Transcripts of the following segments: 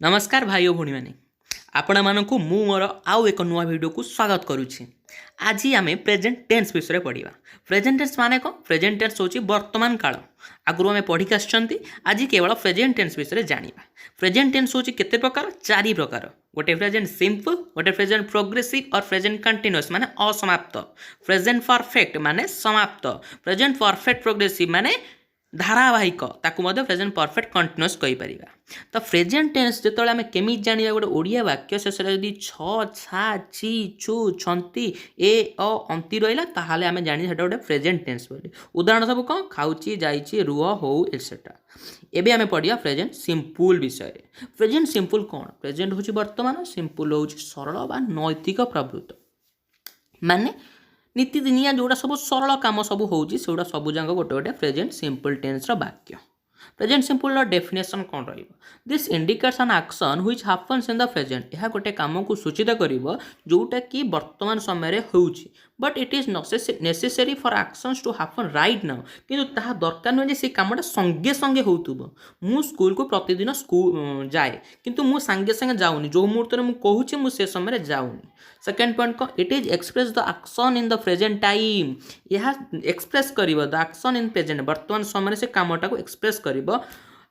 नमस्कार भाई और भौणी मैंने आपण मानकु मु मोर आउ एक नुआ वीडियो को स्वागत करुछि। आज आम प्रेजेंट टेन्स विषय पढ़ा। प्रेजेंट टेन्स माने कौन? प्रेजेंट टेन्स होची वर्तमान काल। आगु आम पढ़ी आसुचंती, आज केवल प्रेजेंट टेन्स विषय जानिबा। प्रेजेंट टेन्स होची केते प्रकार? चारि प्रकार। गोटे प्रेजेंट सिंपल, गोटे प्रेजेंट प्रोग्रेसिव और प्रेजेंट कंटीन्यूअस माने असमाप्त। प्रेजेंट परफेक्ट माने समाप्त। प्रेजेंट परफेक्ट प्रोग्रेसिव माने धारावाहिक, ताकू मध्य प्रेजेंट परफेक्ट कंटीन्यूअस कहि परिबा। तो प्रेजेंट टेन्स जेतले आमे केमिति जानिबा? गोटे ओडिया वाक्य शेषरे यदि छ, छा, छि, छु, छंती, ए, अ, अंति रहिला ताहाले आमे जानि सेटा गोटे प्रेजेंट टेन्स बोली। उदाहरण सब कोन? खाउची, जाईची, रुह, हो एटसेट्रा। एबे आमे पढिया प्रेजेंट सिंपल विषय। प्रेजेंट सिंपल कोन? प्रेजेंट होची वर्तमान, सिंपल होची सरल बा नैतिक प्रवृत्ति। माने नीतिदिनिया जोड़ा सब सरल काम सब होउची सेउडा सब जांग गोटे गोटे प्रेजेंट सिंपल टेन्स रो वाक्य। प्रेजेंट सिंपल रो डेफिनेशन कोन रहइबो? This indicates an action which happens in the present. यह गोटे काम को सूचित करिवो जोटा कि वर्तमान समय रे होउची, but it is necessary for actions to happen right now. किंतु ताहा दरकार न जे से कामटा संगे संगे होउतबो। मु स्कूल को प्रतिदिन स्कूल जाए, किंतु मु संगे संगे जाउनी, जो मुहूर्त रे मु कहूची मु से समय रे जाउनी। सेकेंड पॉइंट को it is express the action in the present time. यह एक्सप्रेस करिवो द एक्शन इन प्रेजेंट, वर्तमान समय से कामटा को एक्सप्रेस करिवो।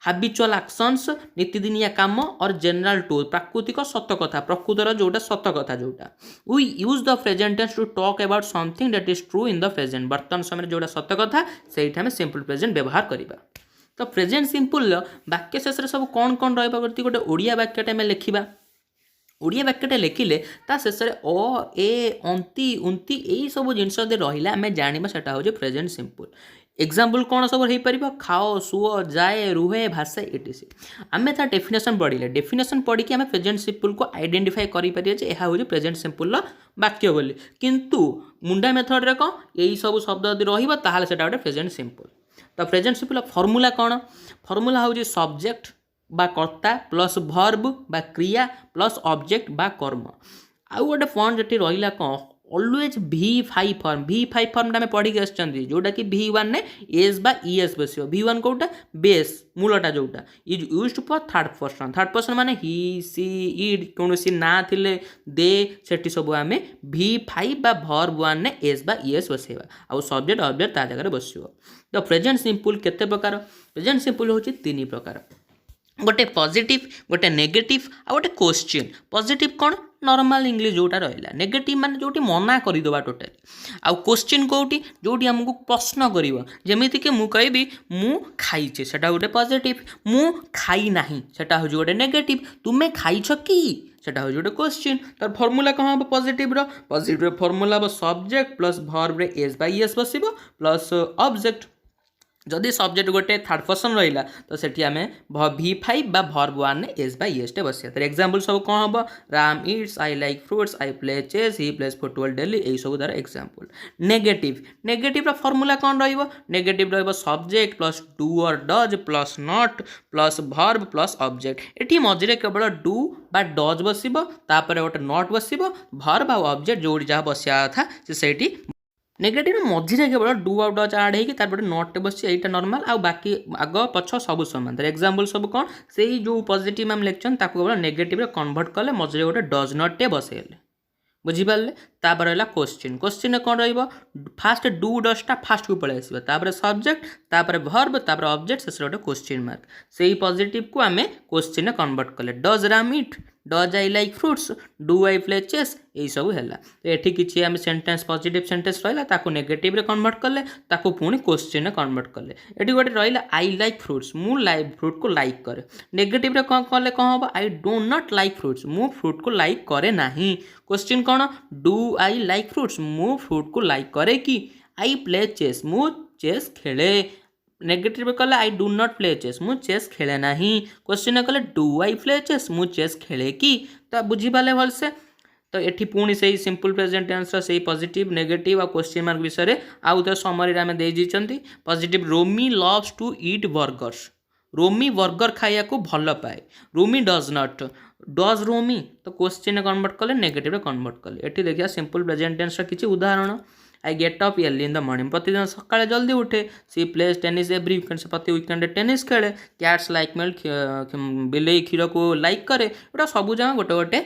हैबिचुअल एक्शंस नीतिदिनिया काम और जनरल टूल प्राकृतिक सत कथा, प्रकृतर जोटा सत कथा जोटा। We use the present tense to talk about something that is true in the present. वर्तमान समय जोटा सत कथा सेठा में सिंपल प्रेजेंट व्यवहार करिबा। तो प्रेजेंट सिंपल वाक्य शेष रे सब कोन कोन रहबा करती गोटे ओडिया वाक्यटे में लिखिबा। ओडिया वाक्यटे लिखिले ता शेष रे अ, ए, अंति, उंति एई सब जिंस दे रहिला आमे जानिबा सेटा होजे प्रेजेंट सिंपल। एग्जाम्पल कौन सब हो पार? खाओ, सुओ, जाए, रुहे, भाषे इटिसी। आम तार डेफिनेशन पढ़ले, डेफिनेशन पढ़ी आम प्रेजेंट सिंपल को आइडेंटिफाई करें यह हूँ प्रेजेंट सिंपल वाक्य बोली। किंतु मुंडा मेथड रे कौन यही सब शब्द यदि रहा से गोटे प्रेजेंट सिंपल। तो प्रेजेंट सिंपल फर्मूला कौन? फर्मूला हूँ सब्जेक्ट बा कर्ता प्लस भर्ब बा क्रिया प्लस ऑब्जेक्ट बा कर्म। आउ गोटे पॉइंट जी रहा कौन? Always V5 form. V5 form आम पढ़ी आसुँच जोटा कि V1 ने एस बा ईएस बस। V1 कौटा? बेस मूलटा जोटा is used for third person. Third person माने ही, सी, इड कौन सी ना थिले दे सेठी सब आम V5 बा भर्ब 1 ने एस बा ईएस बसैबा। आउ सब्जेक्ट ऑब्जेक्ट ता जगह बसिबो। तो प्रेजेंट सिंपल केते प्रकार? प्रेजेंट सिंपल होची तीन प्रकार। गोटे पॉजिटिव, गोटे नेगेटिव आ गोटे क्वेश्चन। पॉजिटिव कौन? नॉर्मल इंग्लिश जोटा रहा। नेगेटिव माने जोटी मना करदेवा टोटाली। आउ क्वेश्चन कोटी? जोटी आमको प्रश्न करिवो। जेमिति कि मु कहबी मु खाइछे सेटा गोटे पॉजिटिव, मु खाई नाही सेटा हो गोटे नेगेटिव, तुमे खाइछ कि सेटा हो गोटे क्वेश्चन। तार फॉर्मूला कौन हम पॉजिटिव रो? पॉजिटिव रो फॉर्मूला हम सब्जेक्ट प्लस वर्ब रे एस बाय एस बसिबो प्लस ऑब्जेक्ट। जदि सब्जेक्ट गोटे थर्ड पर्सन रहा तो सेठी आम V5 बा भर्ब 1 ने एस बाय एस टे बसिया। तर एग्जांपल सब कौन हम? Ram eats, I like fruits, I play chess, he plays football daily, यही सब तार एग्जांपल। नेगेटिव, नेगेटिव रो फॉर्मूला कौन रहिबो? नेगेटिव रहिबो सब्जेक्ट प्लस डू और does plus not plus verb plus object. एठी मझिरे केवल डू बा डज बसिबो, तापर गोटे नॉट बसिबो, भर्ब आ ऑब्जेक्ट जोड़ी जहाँ बसिया था से सेठी। नेगेटिव मझिरे केवल डू आउ डज आड होकर नट बस यहाँ नॉर्मल आ बाकी आग पछ सब सामान। एग्जांपल सब कौन? से जो पॉजिटिव आम लिखन केवल नेगेटिव कन्वर्ट कले मझे गोटे डज नट टे बसैले। बुझिपारे? तापर रहा क्वेश्चन। क्वेश्चन कौन रहा? फास्ट डू डजटा फास्ट को पलि आसपर सब्जेक्ट तापर भर्ब तापर ऑब्जेक्ट शेष गोटे क्वेश्चन मार्क। से ही पॉजिटिव को आम क्वेश्चन कन्वर्ट कले। Does Ram eat, does I like fruits, do I play chess, यही सब है। तो ये किसी आम सेंटेंस पॉजिटिव सेंटेंस रहा ताको नेगेटिव रे कन्वर्ट कले, ताको पुणी क्वेश्चन कन्वर्ट कले। ये गोटे रहा आई लाइक फ्रूट्स, मु फ्रूट को लाइक करे। नेगेटिव रे कौन कले कौन हम? I do not like fruits, मु फ्रूट को लाइक करे नहीं। क्वेश्चन कौन? डू आई लाइक फ्रूट्स, मु फ्रूट को लाइक करे कि। आई प्ले चेस, मु चेस खेले। नेगेटिव कले I do not play chess, मु चेस खेले नहीं। क्वेश्चन कले डू आई प्ले चेस, मु चेस खेले कि। तो बुझीपारे भलसे? तो ये पुणी से सिंपल प्रेजेंट टेंस से पॉजिटिव, नेगेटिव और क्वेश्चन मार्क विषय आउ तो समरी आम देती। Positive Romi loves to eat burgers, Romi burger खाया को भल पाए। Romi does not, does Romi तो क्वेश्चन कन्वर्ट कले नेगेटिव कन्वर्ट कले। ये देखिए सिंपल प्रेजेंट टेंस किसी उदाहरण। I get up early in the morning प्रतिदिन सकाଳେ जल्दी उठे she plays tennis every weekend से प्रति वीकेंड टेनिस खेले कैट्स लाइक मिल्क बिलेई क्षीर को लाइक करे एटा सबू जगह गोटे गोटे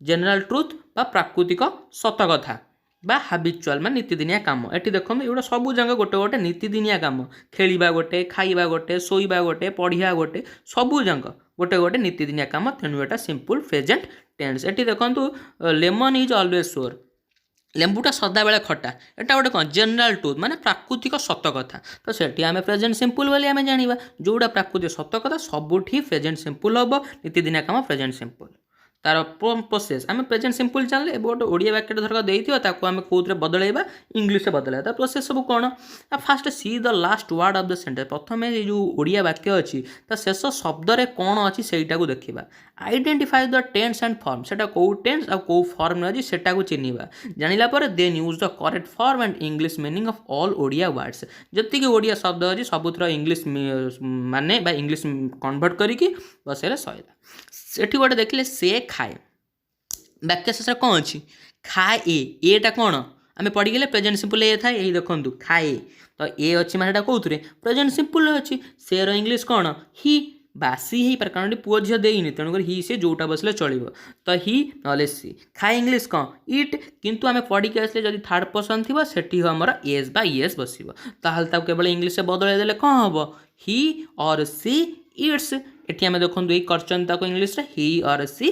जेनेराल ट्रुथ बा प्राकृतिक सत कथा बा हाबिचुआल मान नीतिदिनिया काम एटी देखो एगुड़ा सबू जगह गोटे गोटे नीतिदिनिया काम खेलिबा गोटे खाइबा गोटे शोइबा गोटे पढ़िया गोटे सबू जगह गोटे गोटे नीतिदिनिया काम तेणु एटा सिंपल प्रेजेंट टेंस एटी देखो लेमन इज ऑलवेज श्योर लेंबुटा सदाबेले खटा एटा गोटे कौन जेनेराल ट्रुथ माने प्राकृतिक सत कथा तो सेठी आमे प्रेजेंट सिंपल बोली आमे जानिबा जोड़ा प्राकृतिक सत कथा सबुठी प्रेजेंट सिंपल हबो नीतिदिनिया काम प्रेजेंट सिंपल तार प्रोसेस आम प्रेजेंट सिंपल जानले ए गोटे ओडिया वाक्य धरक देइथिबा ताको आमे कोउतरे बदलैबा इंग्लिश रे बदलैबा ता प्रोसेस सब कोन first see the last word of the sentence प्रथमे जो ओडिया वाक्य अछि ता शेष शब्द रे कोन अछि सेटा को देखिबा identify the tense and form सेटा को टेंस आ को फॉर्म अछि सेटा को चिन्हिबा जानिला पर then use the correct form and English meaning of all Odia words जति के ओडिया शब्द अछि सबुत्र इंग्लिश माने बा इंग्लिश कन्वर्ट करिकि बसेले सइला सेठी गोटे देखिले से खाए वाक्य शेष कौन अच्छी खाए एटा कौन आम पढ़ीगले प्रेजेंट सिंपल ए था यही देखो खाए तो ए अच्छी माने कौन प्रेजेंट सिंपल अच्छी से इंग्लिश कौन ही बासी ही पर कारण पुओ झील देनी तेणुक ही से जोटा बसले चलो तो ही ना सी खाए इंग्लिश कौन इट किंतु आम पढ़ी आसले जब थर्ड पर्सन थी सेठी आमर एस बा इएस बस केवल इंग्लिश बदल देले कौन हम ही और सी इट्स एटी आम देखो ये करचन इंग्लिश ही और सी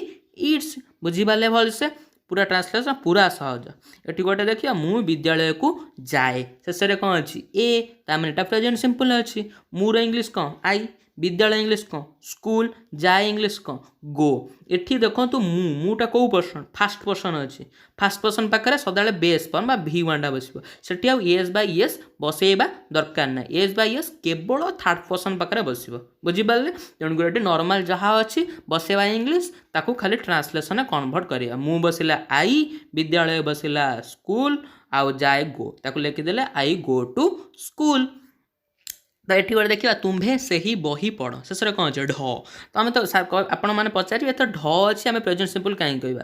इट्स बुझीपारे भलसे पूरा ट्रांसलेसन पूरा सहज एटी गोटे देखिए मु विद्यालय को जाए शेष कौन अच्छी ए तार प्रेजेंट सिंपल अच्छी मूर इंग्लिश कौन आई विद्यालय इंग्लिश कौन स्कूल जाए इंग्लिश कौन गो एठी देखो मुटा कौ पर्सन फास्ट पर्सन अच्छी फास्ट पर्सन पाखे सदा बेस फॉर्म बा भी वांडा बस सेठी एस बाय एस बसैबा दरकार ना एस बाय एस केवल थर्ड पर्सन पाखे बस बुझीपारे तेणुक ये नॉर्मल जहाँ अच्छी बसैबा इंग्लिश ताकू खाली ट्रांसलेसन कन्वर्ट करिया मु बसिला आई विद्यालय बसिला स्कूल आउ जाए गो ताकू लिखिदेले आई गो टू स्कूल तो ये गोटे देखा तुम्हें से ही बही पढ़ शेष कौन अच्छे ढ तो आम तो आपण मैंने पचारे तो ढ अच्छी आम प्रेजेंट सिंपल कहीं कह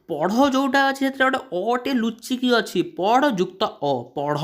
पढ़ जोटा अच्छे गोटे अटे लुचिकी अच्छी पढ़ युक्त अ पढ़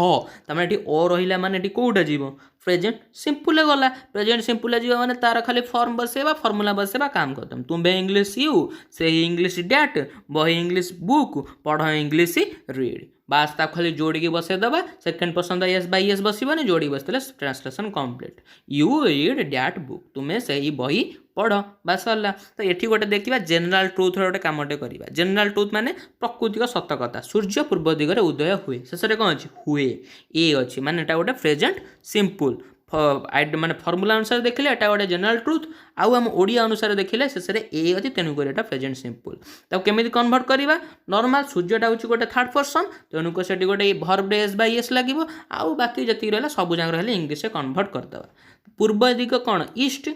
तमें ये अ रहा माने कौटा जीव प्रेजेंट सिंपल गला प्रेजेंट सिंपल जीव माने तार खाली फॉर्म बसेबा फॉर्मूला बसेबा काम करतम तुम्हें इंग्लिश यू से इंग्लिश डैट बही इंग्लिश बुक पढ़ इंग्लिश रीड बास ता खाली जोड़ी बसई दबा second person s by s बसबनी जोड़ी बसते translation complete you read that book तुम्हें से ही बही पढ़ बास सरला तो ये गोटे देखा जेनेराल ट्रुथ गोटे कमटे करवा जेनेराल ट्रुथ माने प्राकृतिक सत कथा सूर्य पूर्व दिगरे उदय हुए शेष कौन अच्छी हुए ए अच्छी माने एटा गोटे प्रेजेंट सिंपल माने फॉर्मूला अनुसार देखिले एटा गोटे जेनेराल ट्रुथ आउ आम ओडिया अनुसार देखिले शेष ए अच्छी तेणुक एटा प्रेजेंट सिंपल ताको केमिति कन्वर्ट करवा नॉर्मल सूर्यटा हूँ गोटे थर्ड पर्सन तेणुक से गोटे भर्ब एस बाय एस लगे आउ बाकी जी रहा सब जगह रहा इंग्लिश कन्वर्ट करदे पूर्व दिग कौन ईस्ट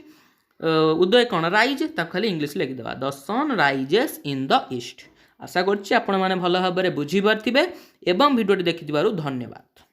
उदय कौन राइज ताको खाली इंग्लिश लिखिदेवा the sun rises in the east आशा करछि आपण माने भल भाव बुझी पारथिबे एवं भिडियोटी देखि धन्यवाद।